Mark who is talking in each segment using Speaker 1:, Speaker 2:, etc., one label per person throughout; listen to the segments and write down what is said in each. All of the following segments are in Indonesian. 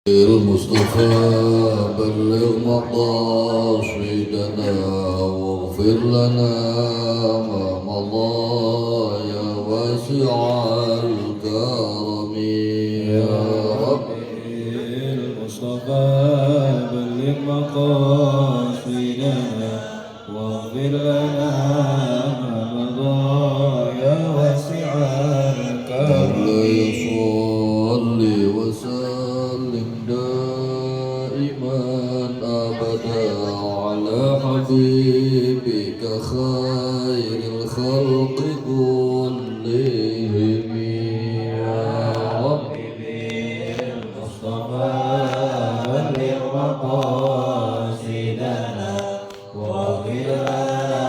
Speaker 1: المصطفى بلغ مقاصدنا واغفر لنا ما مضى يا واسع الكرم يا رب.
Speaker 2: المصطفى بلغ مقاصدنا واغفر لنا ما مضى يا واسع الكرم.
Speaker 1: صلي وسلم دائما ابدا على حبيبك خير الخلق كلهم يا رب.
Speaker 2: المصطفى بلغ مقاصدنا واغفر لنا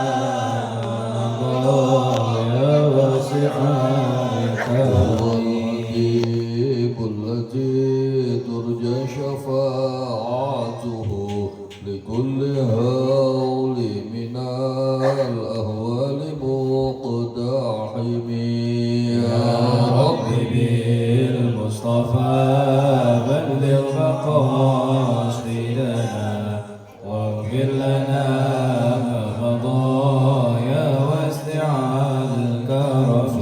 Speaker 2: ما مضى يا واسع الكرم.
Speaker 1: التي ترجى شفاعته لكل هول من الأهوال مقتحم يا رب.
Speaker 2: بالمصطفى بلغ مقاصدنا واغفر لنا ما مضى يا واسع الكرم.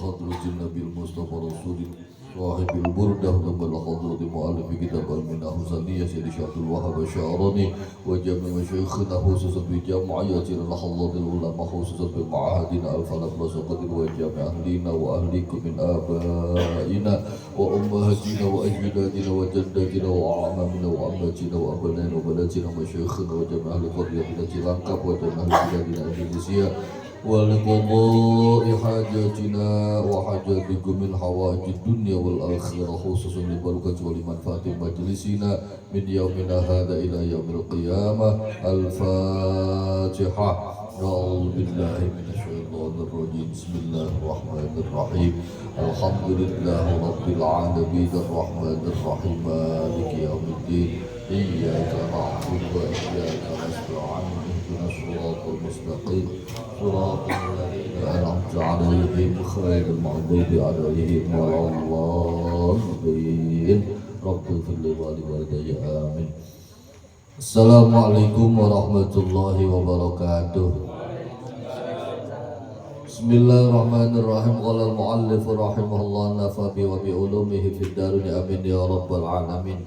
Speaker 1: حضرة النبي المصطفى رسول صاحب البردة ثم حضرة مؤلف كتاب المنة حسنية سيد عبد الوهاب الشعراني وجميع مشايخنا خصوصا بجمعيتنا لحظات العلماء خصوصا بمعاهدنا الفلك والسقط وجميع أهلنا وأهلكم من آبائنا وأمهاتنا وأجدادنا وجداتنا وأعمامنا وأماتنا وأبنائنا وبناتنا ومشايخنا وجميع أهل قريتنا تلانكاب وجميع أهل بلادنا إندونيسيا ولقضاء حاجاتنا وحاجاتكم من حوائج الدنيا والآخرة خصوصا لبركة ولمنفعة مجلسنا من يومنا هذا إلى يوم القيامة. الفاتحة. أعوذ بالله من الشيطان الرجيم. بسم الله الرحمن الرحيم. الحمد لله رب العالمين الرحمن الرحيم مالك يوم الدين إياك نعبد وإياك نستعين اهدنا الصراط المستقيم صراط الذين أنعمت عليهم غير المغضوب عليهم ولا الضالين. رب اغفر لي ولوالدي آمين. Assalamualaikum warahmatullahi wabarakatuh. Bismillahirrahmanirrahim. Qala al-muallif rahimahullah nafabi wa bi ulumihi fid darin amin ya rabbal alamin.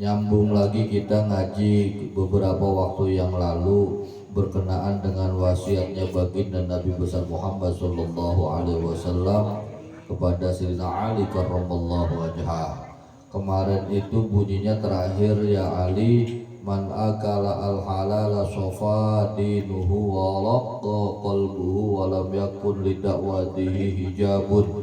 Speaker 1: Nyambung lagi kita ngaji beberapa waktu yang lalu berkenaan dengan wasiatnya baginda Nabi besar Muhammad sallallahu alaihi wasallam kepada Sayyidina Ali karramallahu wajhah. Kemarin itu bunyinya terakhir, ya Ali, man akala al halala sofa dinuhu wa laqqa qalbuhu wa lam yakun lidakwatihi hijabun.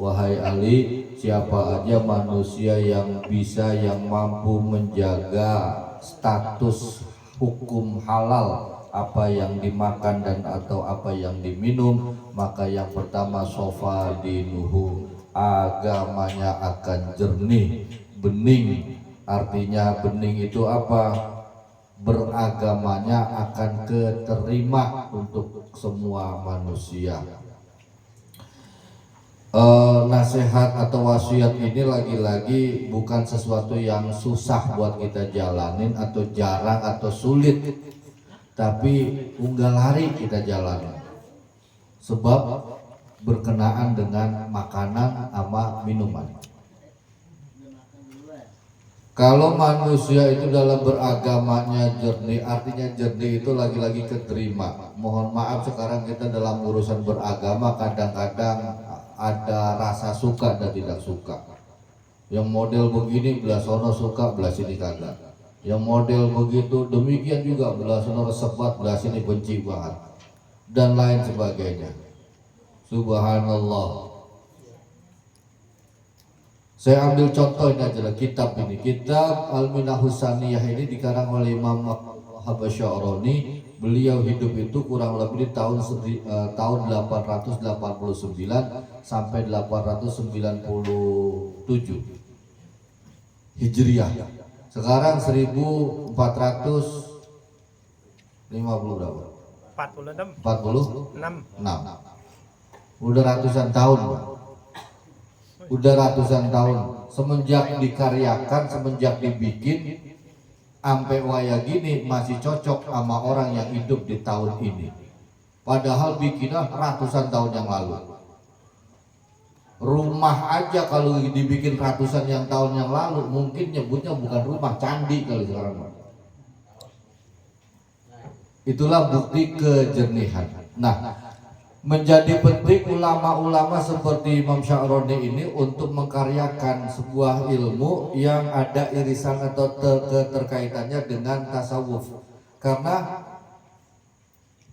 Speaker 1: Wahai Ali, siapa aja manusia yang bisa, yang mampu menjaga status hukum halal, apa yang dimakan dan atau apa yang diminum, maka yang pertama sofa dinuhu, agamanya akan jernih, bening. Artinya bening itu apa? Beragamanya akan keterima untuk semua manusia. Nasihat atau wasiat ini lagi-lagi bukan sesuatu yang susah buat kita jalanin atau jarang atau sulit, tapi unggal hari kita jalanin sebab berkenaan dengan makanan sama minuman. Kalau manusia itu dalam beragamanya jernih, artinya jernih itu lagi-lagi keterima. Mohon maaf, sekarang kita dalam urusan beragama kadang-kadang ada rasa suka dan tidak suka. Yang model begini belah sono suka, belah sini kagak. Yang model begitu demikian juga, belah sono sebat, belah sini benci banget, dan lain sebagainya. Subhanallah. Saya ambil contoh ini aja lah, kitab ini, kitab Al-Minah Husaniyah ini dikarang oleh Imam Habasyaroni. Beliau hidup itu kurang lebih di tahun 889 sampai 897 Hijriah. Sekarang 1450 berapa? 46. Udah ratusan tahun, Pak. Udah ratusan tahun semenjak dikaryakan, semenjak dibikin, sampai waya gini masih cocok sama orang yang hidup di tahun ini. Padahal bikinnya ratusan tahun yang lalu. Rumah aja kalau dibikin ratusan yang tahun yang lalu mungkin nyebutnya bukan rumah, candi kalau sekarang. Itulah bukti kejernihan. Nah, menjadi penting ulama-ulama seperti Imam Sya'roni ini untuk mengkaryakan sebuah ilmu yang ada irisan atau keterkaitannya dengan tasawuf. Karena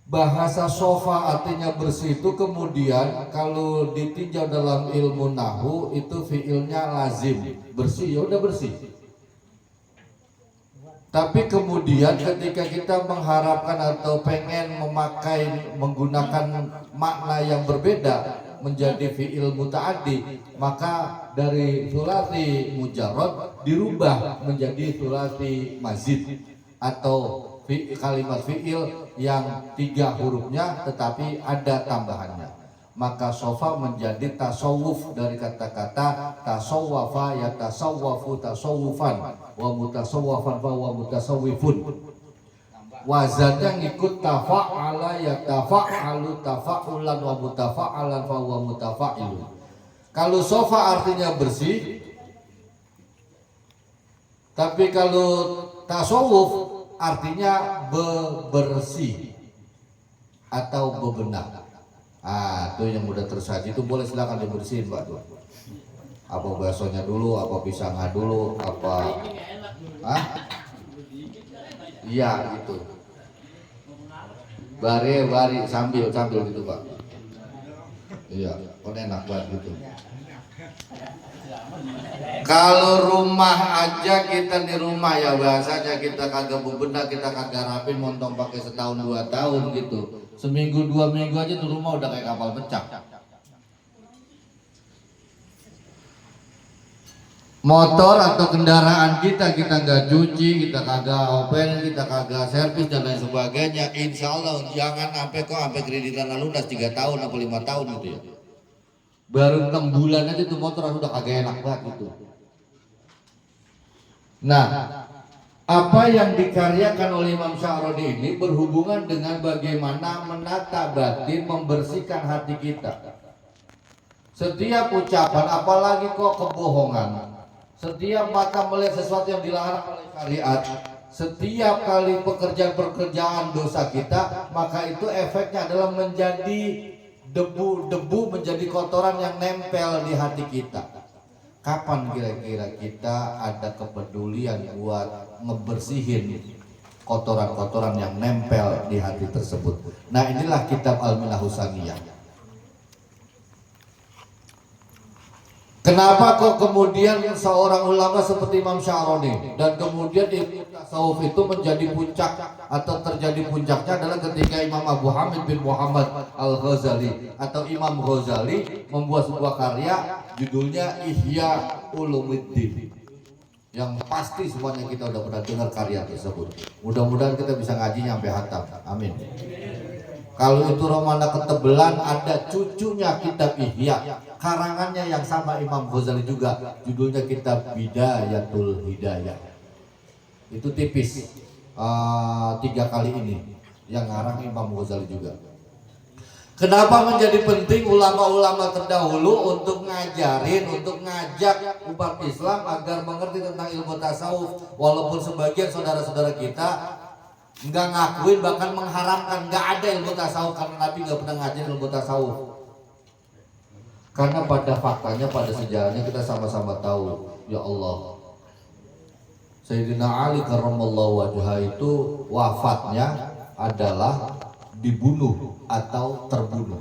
Speaker 1: bahasa sofa artinya bersih itu kemudian kalau ditinjau dalam ilmu nahu itu fiilnya lazim, bersih, ya udah bersih. Tapi kemudian ketika kita mengharapkan atau pengen menggunakan makna yang berbeda menjadi fi'il muta'addi, maka dari sulasi mujarrad dirubah menjadi sulasi mazid atau kalimat fi'il yang 3 hurufnya tetapi ada tambahannya. Maka sofa menjadi tasawuf dari kata-kata tasawwafa ya tasawwafu tasawufan wa mutasawwafan wa mutasawwifun. Wazannya ngikut tafa'ala ya tafa'alu tafa'ulan wa mutafa'alan wa mutafa'ilun. Kalau sofa artinya bersih, tapi kalau tasawuf artinya bersih atau bebenah. Itu yang udah tersaji itu boleh silakan dibersihin Pak tuh. Apa baksonya dulu, apa pisangnya dulu, apa iya gitu. Bari sambil gitu Pak. Iya, kan enak banget gitu. Kalau rumah aja kita di rumah ya bahasanya kita kagak bebenah, kita kagak rapin, montong pakai setahun 2 tahun gitu. Seminggu 2 minggu aja tuh rumah udah kayak kapal pecah. Motor atau kendaraan kita nggak cuci, kita kagak open, kita kagak servis dan lain sebagainya. Insya Allah jangan sampai kreditan lunas 3 tahun atau 5 tahun gitu ya. Baru 6 bulan aja tuh motor udah kagak enak banget gitu. Nah, apa yang dikaryakan oleh Imam Sya'roni ini berhubungan dengan bagaimana menata batin, membersihkan hati kita. Setiap ucapan, apalagi kok kebohongan, setiap mata melihat sesuatu yang dilarang oleh syariat, setiap kali pekerjaan dosa kita, maka itu efeknya adalah menjadi debu, menjadi kotoran yang nempel di hati kita. Kapan kira-kira kita ada kepedulian buat ngebersihin kotoran-kotoran yang nempel di hati tersebut? Nah, inilah kitab Al-Minah Husaniyah. Kenapa kok kemudian seorang ulama seperti Imam Sya'roni dan kemudian ilmu tasawuf itu menjadi puncak atau terjadi puncaknya adalah ketika Imam Abu Hamid bin Muhammad Al-Ghazali atau Imam Ghazali membuat sebuah karya judulnya Ihya Ulumuddin. Yang pasti semuanya kita udah pernah dengar karya tersebut. Mudah-mudahan kita bisa ngaji sampai hatam. Amin. Kalau itu romana ketebelan, ada cucunya kitab Ihya, karangannya yang sama Imam Ghazali juga, judulnya kitab Bidayatul Hidayah. Itu tipis 3 kali ini yang ngarang Imam Ghazali juga. Kenapa menjadi penting ulama-ulama terdahulu untuk ngajarin, untuk ngajak umat Islam agar mengerti tentang ilmu tasawuf, walaupun sebagian saudara-saudara kita nggak ngakuin, bahkan mengharamkan, nggak ada ilmu tasawuf karena Nabi nggak pernah ngajarin ilmu tasawuf. Karena pada faktanya, pada sejarahnya kita sama-sama tahu, ya Allah, Sayyidina Ali karramallahu wajhah itu wafatnya adalah dibunuh atau terbunuh.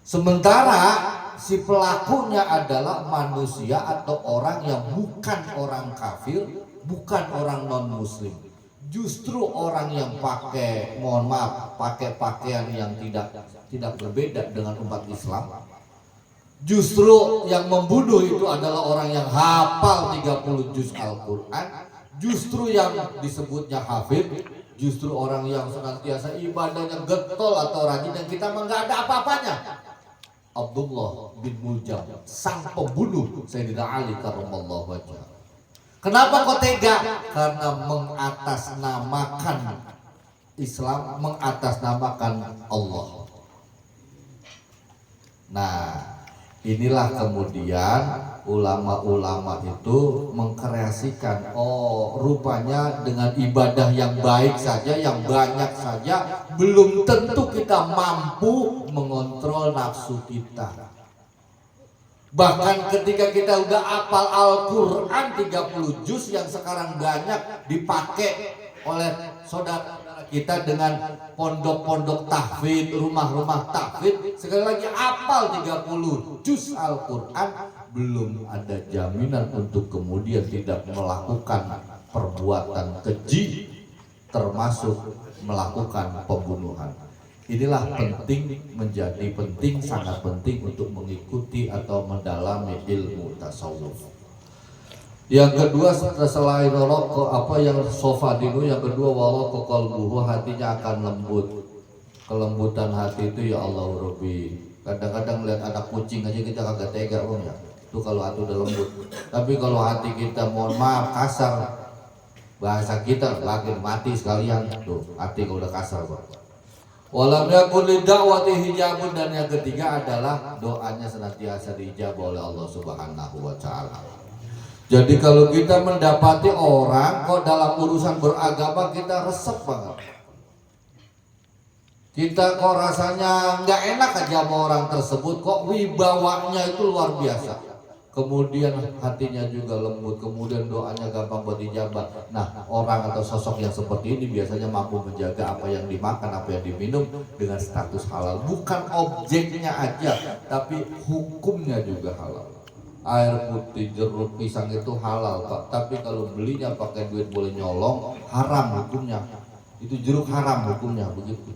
Speaker 1: Sementara si pelakunya adalah manusia atau orang yang bukan orang kafir, bukan orang non muslim. Justru orang yang pakai, mohon maaf, pakai pakaian yang tidak berbeda dengan umat Islam. Justru yang membunuh itu adalah orang yang hafal 30 juz Al-Quran. Justru yang disebutnya hafid, justru orang yang senantiasa ibadahnya getol atau rajin, dan kita mah nggak ada apa-apanya. Abdullah bin Muljam, sang pembunuh Sayyidina Ali karramallahu wajhah. Kenapa kok tega? Karena mengatasnamakan Islam, mengatasnamakan Allah. Nah, inilah kemudian ulama-ulama itu mengkreasikan, oh rupanya dengan ibadah yang baik saja, yang banyak saja, belum tentu kita mampu mengontrol nafsu kita. Bahkan ketika kita udah hafal Al-Quran 30 juz yang sekarang banyak dipakai oleh saudara kita dengan pondok-pondok tahfidz, rumah-rumah tahfidz, sekali lagi hafal 30 juz Al-Quran, belum ada jaminan untuk kemudian tidak melakukan perbuatan keji, termasuk melakukan pembunuhan. Inilah penting, menjadi penting, sangat penting untuk mengikuti atau mendalami ilmu tasawuf. Yang kedua, selain rokok, apa yang sofadinu, yang kedua waroko qalbuhu, hatinya akan lembut. Kelembutan hati itu ya Allah Rabbi. Kadang-kadang lihat anak kucing aja kita kagak tega ya. Itu kalau hati udah lembut. Tapi kalau hati kita mohon maaf kasar, bahasa kita lagi mati sekalian tuh. Hati kalau udah kasar kok. Walam yakun lidakwati hijabun, dan yang ketiga adalah doanya senantiasa diijabah oleh Allah Subhanahu wa taala. Jadi kalau kita mendapati orang kok dalam urusan beragama kita resep banget, kita kok rasanya nggak enak aja sama orang tersebut, kok wibawanya itu luar biasa, kemudian hatinya juga lembut, kemudian doanya gampang buat dijabah. Nah, orang atau sosok yang seperti ini biasanya mampu menjaga apa yang dimakan, apa yang diminum dengan status halal. Bukan objeknya aja, tapi hukumnya juga halal. Air putih, jeruk, pisang itu halal Pak, tapi kalau belinya pakai duit boleh nyolong, haram hukumnya. Itu jeruk haram hukumnya, begitu.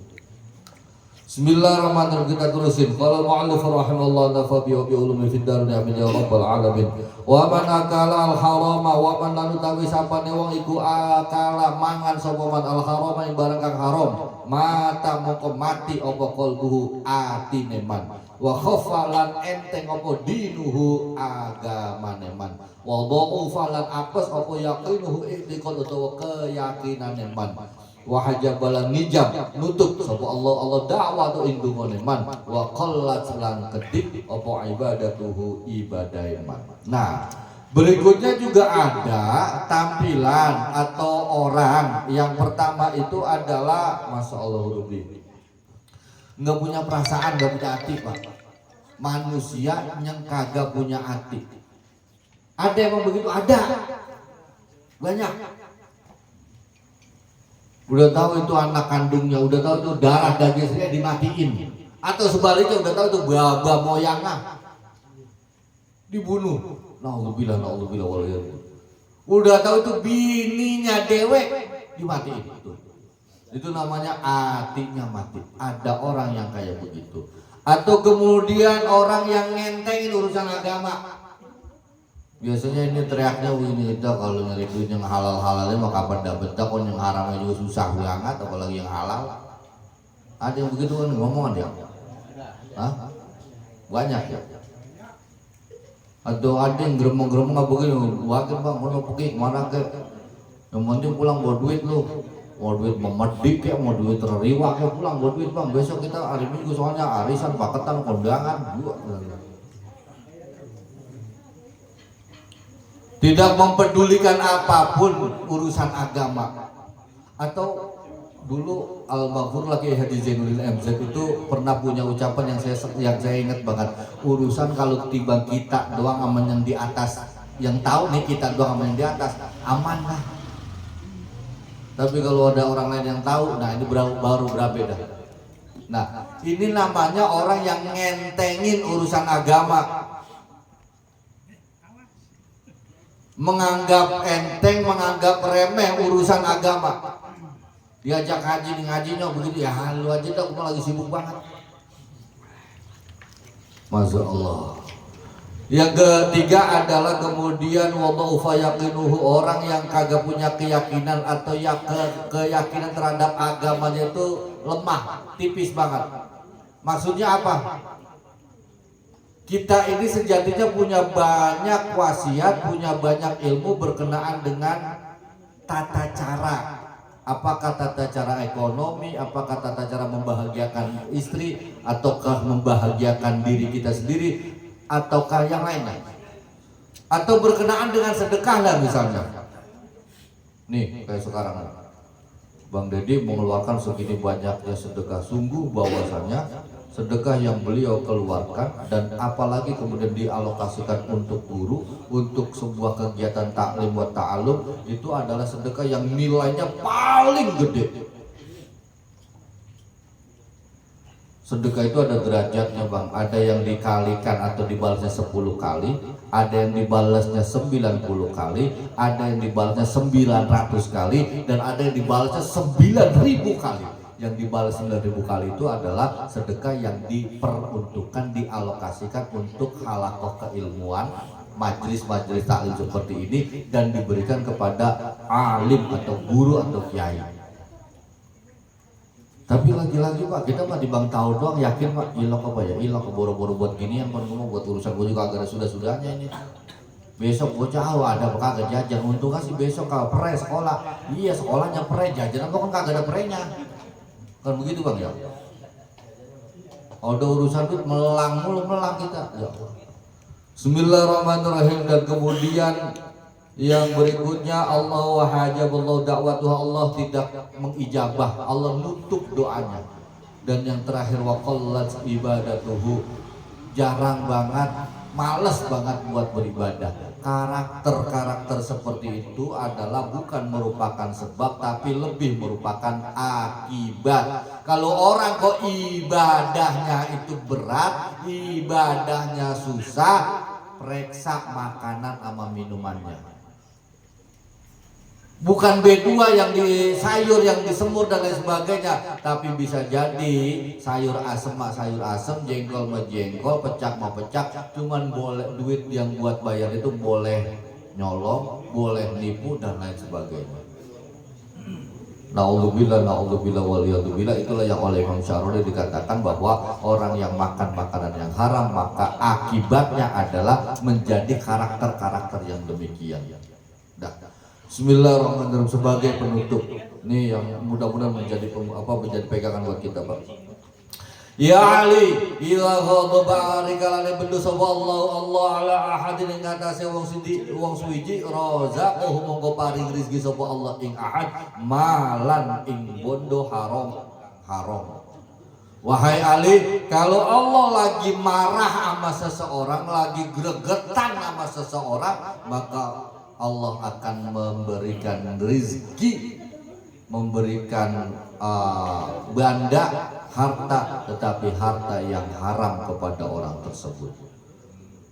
Speaker 1: Bismillahirrahmanirrahim, kita terusin. Qala al-mu'allif rahimallahu nafa bi ulumi fid darin amin ya rabbal alamin. Wa man akala al-harama wa man lan utawi sapane wong iku akala mangan sapa man al-harama ing barang kang haram, mata moko mati apa qalbuhu atine man. Wa khafa lan enteng apa dinuhu agamane man. Wa dha'ufa lan apes apa yaqinuhu i'tiqad utawa keyakinane man. Wahajabalan nijab nutup sapa Allah dakwah tu indungone man, wa qallat lan kedik apa ibadatuhu ibadai man. Nah, berikutnya juga ada tampilan atau orang. Yang pertama itu adalah Masya Allah Rubi, nggak punya perasaan, nggak punya hati Pak. Manusia yang kagak punya hati. Ada emang begitu? Ada, banyak. Udah tahu itu anak kandungnya, udah tahu itu darah dagingnya dimatiin, atau sebaliknya udah tahu itu baba moyangnya dibunuh. Naudzubillah waliyadzubillah. Udah tahu itu bininya dewek dimatiin. Itu namanya hatinya mati. Ada orang yang kayak begitu. Atau kemudian orang yang ngentengin urusan agama. Biasanya ini teriaknya ini itu kalau nyari duit yang halal-halalnya mah kapan dapet, kalau yang haramnya juga susah banget, apalagi yang halal. Ada yang begitu kan ngomongan dia? Hah? Banyak ya? Atau ada yang geremeng-geremeng nggak begini, wakil bang mau pergi kemana ke? Yang penting pulang bawa duit lu, mau duit memedik ya, mau duit terriwak ya, pulang bawa duit bang. Besok kita hari Minggu soalnya arisan, paketan, kondangan juga. Tidak mempedulikan apapun urusan agama. Atau dulu Al-Maghfur lagi Haji Zainuddin MZ itu pernah punya ucapan yang saya ingat banget. Urusan kalau tiba kita doang aman yang di atas, yang tahu nih kita doang aman yang di atas, aman lah. Tapi kalau ada orang lain yang tahu, nah ini baru berbeda. Nah, ini namanya orang yang ngentengin urusan agama. Menganggap enteng, menganggap remeh urusan agama. Diajak haji, nih ngajinya begitu ya, lu aja dah, aku lagi sibuk banget. Masya Allah. Yang ketiga adalah kemudian wadaufa yaqinuhu, orang yang kagak punya keyakinan atau keyakinan terhadap agamanya itu lemah, tipis banget. Maksudnya apa? Kita ini sejatinya punya banyak wasiat, punya banyak ilmu berkenaan dengan tata cara. Apakah tata cara ekonomi, apakah tata cara membahagiakan istri, ataukah membahagiakan diri kita sendiri, ataukah yang lainnya. Atau berkenaan dengan sedekah lah misalnya. Nih kayak sekarang Bang Deddy mengeluarkan segini banyaknya sedekah, sungguh bahwasannya sedekah yang beliau keluarkan dan apalagi kemudian dialokasikan untuk guru, untuk sebuah kegiatan taklim wa ta'alum, itu adalah sedekah yang nilainya paling gede. Sedekah itu ada derajatnya Bang, ada yang dikalikan atau dibalasnya 10 kali, ada yang dibalasnya 90 kali, ada yang dibalasnya 900 kali, dan ada yang dibalasnya 9.000 kali. Yang dibalas 9.000 kali itu adalah sedekah yang diperuntukkan, dialokasikan untuk halakoh keilmuan, majelis-majelis taklim seperti ini, dan diberikan kepada alim atau guru atau kiai. Tapi lagi-lagi Pak, kita mah di Bang tahu doang, yakin Pak, ilok apa ya, ilok boro-boro buat ginian, ngomong buat urusan gue juga agak sudah-sudahnya ini. Besok gue jauh ada apa kagak jajan, untungnya sih besok kalau pre sekolah, iya sekolahnya pre, jajan apa kan kagak ada prenya, kan begitu Bang ya. Ada urusan duit melang kita. Ya. Bismillahirrahmanirrahim. Dan kemudian yang berikutnya, Allah wahajaballahu da'watuha, Allah tidak mengijabah, Allah nutup doanya. Dan yang terakhir, waqallat ibadatuhu, jarang banget, males banget buat beribadah. Karakter-karakter seperti itu adalah bukan merupakan sebab, tapi lebih merupakan akibat. Kalau orang kok ibadahnya itu berat, ibadahnya susah, periksa makanan sama minumannya. Bukan B2 yang di sayur, yang disemur dan lain sebagainya, tapi bisa jadi sayur asem mah sayur asem, jengkol mah jengkol, pecak mah pecak. Cuman boleh duit yang buat bayar itu boleh nyolong, boleh nipu dan lain sebagainya. Na'udzubillah, na'udzubillah, waliyadzubillah. Itulah yang oleh Imam Syaroni dikatakan bahwa orang yang makan makanan yang haram, maka akibatnya adalah menjadi karakter-karakter yang demikian. Dah. Bismillahirrahmanirrahim. Sebagai penutup, nih yang mudah-mudahan menjadi pegangan buat kita Pak. Ya Ali, ila ghadaba rikalane bendu sapa Allah ala ahadin ing atase wong suwiji razaqahu monggo paring rezeki sapa Allah ing ahad malan ing bondo haram. Wahai Ali, kalau Allah lagi marah sama seseorang, lagi gregetan sama seseorang, maka Allah akan memberikan rezeki, memberikan banda harta, tetapi harta yang haram kepada orang tersebut.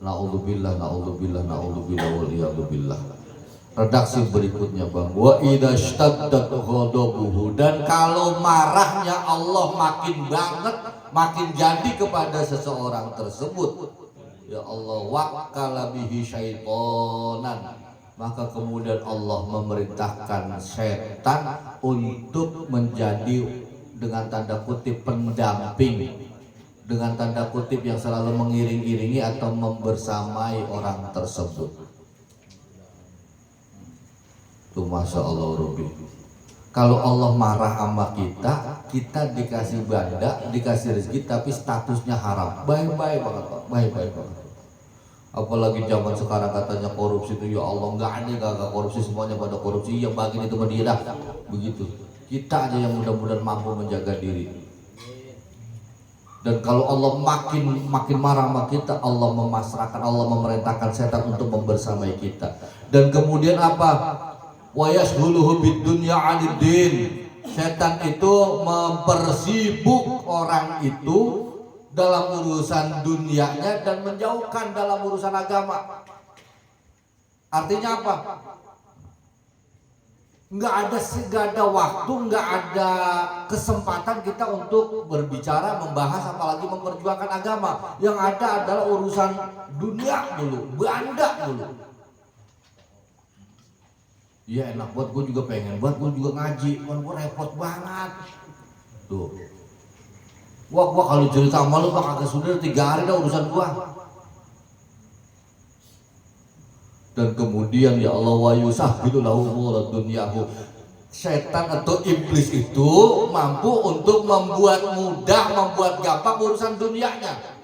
Speaker 1: Na'udzubillah, na'udzubillah, na'udzubillah, waliyadzubillah. Redaksi berikutnya Bang, wa idza shtaddat ghadabuhu, dan kalau marahnya Allah makin banget, makin jadi kepada seseorang tersebut, ya Allah, wakkala bihi syaitonan, maka kemudian Allah memerintahkan setan untuk menjadi dengan tanda kutip pendamping, dengan tanda kutip yang selalu mengiring-iringi atau membersamai orang tersebut. Tuh Masya Allah Rabbi. Kalau Allah marah sama kita, kita dikasih banda, dikasih rezeki, tapi statusnya haram. Baik-baik banget Pak, baik-baik banget. Apalagi zaman sekarang katanya korupsi itu, ya Allah, nggak ada, nggak korupsi, semuanya pada korupsi. Yang bagian itu dia dah begitu. Kita aja yang mudah-mudahan mampu menjaga diri. Dan kalau Allah makin marah sama kita, Allah memasrahkan, Allah memerintahkan setan untuk membersamai kita. Dan kemudian apa? Wa yashghuluhu bid-dunya 'anid din. Setan itu mempersibuk orang itu dalam urusan dunianya dan menjauhkan dalam urusan agama. Artinya apa? Nggak ada waktu, nggak ada kesempatan kita untuk berbicara, membahas, apalagi memperjuangkan agama. Yang ada adalah urusan dunia dulu, banda dulu. Iya enak buat gue juga pengen, buat gue juga ngaji, kan gue repot banget. Tuh. Wah kalau cerita sama lu Pak, kagak sudah 3 hari dah urusan gua. Dan kemudian ya Allah wa yusahhilu lahu umura dunyahu. Setan atau iblis itu mampu untuk membuat mudah, membuat gampang urusan dunianya.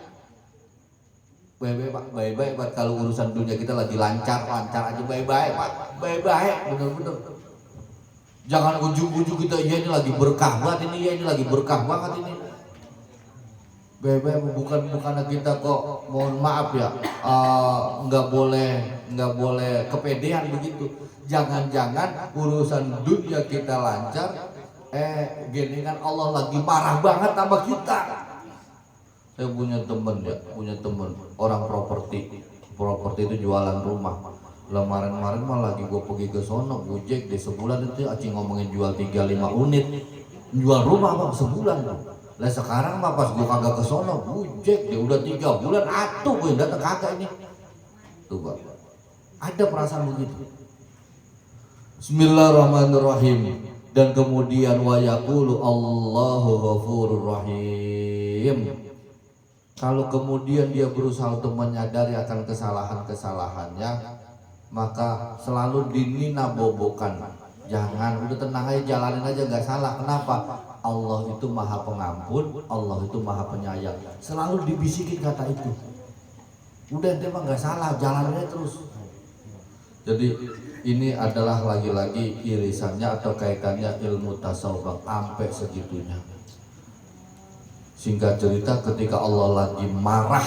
Speaker 1: Baik-baik Pak, baik-baik Pak, kalau urusan dunia kita lagi lancar aja, baik-baik Pak, baik-baik, bener-bener. Jangan ujung-ujung kita, ya ini lagi berkah banget ini, ya ini lagi berkah banget ini. Baik-baik, bukan kita kok, mohon maaf ya, nggak boleh kepedean begitu. Jangan-jangan urusan dunia kita lancar, gini kan Allah lagi marah banget sama kita. Saya punya temen orang properti itu jualan rumah. Kemarin mah lagi gue pergi ke sono, gojek di sebulan itu acing ngomongin jual 3-5 unit, jual rumah bang sebulan bang. Lah sekarang mah pas gue kagak ke sono, gojek dia udah 3 bulan, atuh gue datang kagak ini. Tuh bang, ada perasaan begitu. Bismillahirrahmanirrahim. Dan kemudian wa yaqulu Allahu ghafurur rahim. Kalau kemudian dia berusaha untuk menyadari akan kesalahan-kesalahannya, maka selalu dininabobokan. Jangan, udah tenang aja, jalanin aja, nggak salah. Kenapa? Allah itu maha pengampun, Allah itu maha penyayang. Selalu dibisikin kata itu. Udah ente mah nggak salah, jalanin aja terus. Jadi ini adalah lagi-lagi irisannya atau kaitannya ilmu tasawuf sampai segitunya. Singkat cerita, ketika Allah lagi marah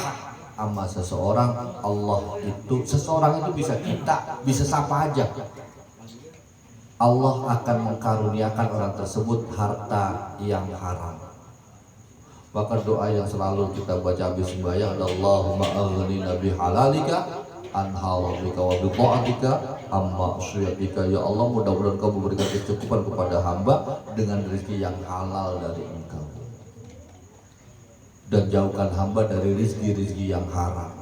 Speaker 1: sama seseorang, seseorang itu bisa kita, bisa siapa aja. Allah akan mengkaruniakan orang tersebut harta yang haram. Maka doa yang selalu kita baca habis sembahyang adalah Allahumma aghnina bihalalika an haramika wa bi ta'atika amma asyiatika. Ya Allah, mudah-mudahan Kau memberikan kecukupan kepada hamba dengan rezeki yang halal dari Engkau, dan jauhkan hamba dari rizki-rizki yang haram.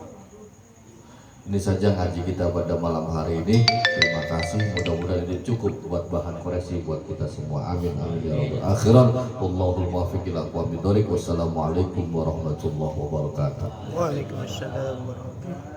Speaker 1: Ini saja ngaji kita pada malam hari ini. Terima kasih, mudah-mudahan ini cukup buat bahan koreksi buat kita semua. Amin amin ya rabbal akhiran. Wallahul muwaffiq ila aqwamit thoriq. Wassalamualaikum warahmatullahi wabarakatuh.
Speaker 3: Waalaikumsalam warahmatullahi wabarakatuh.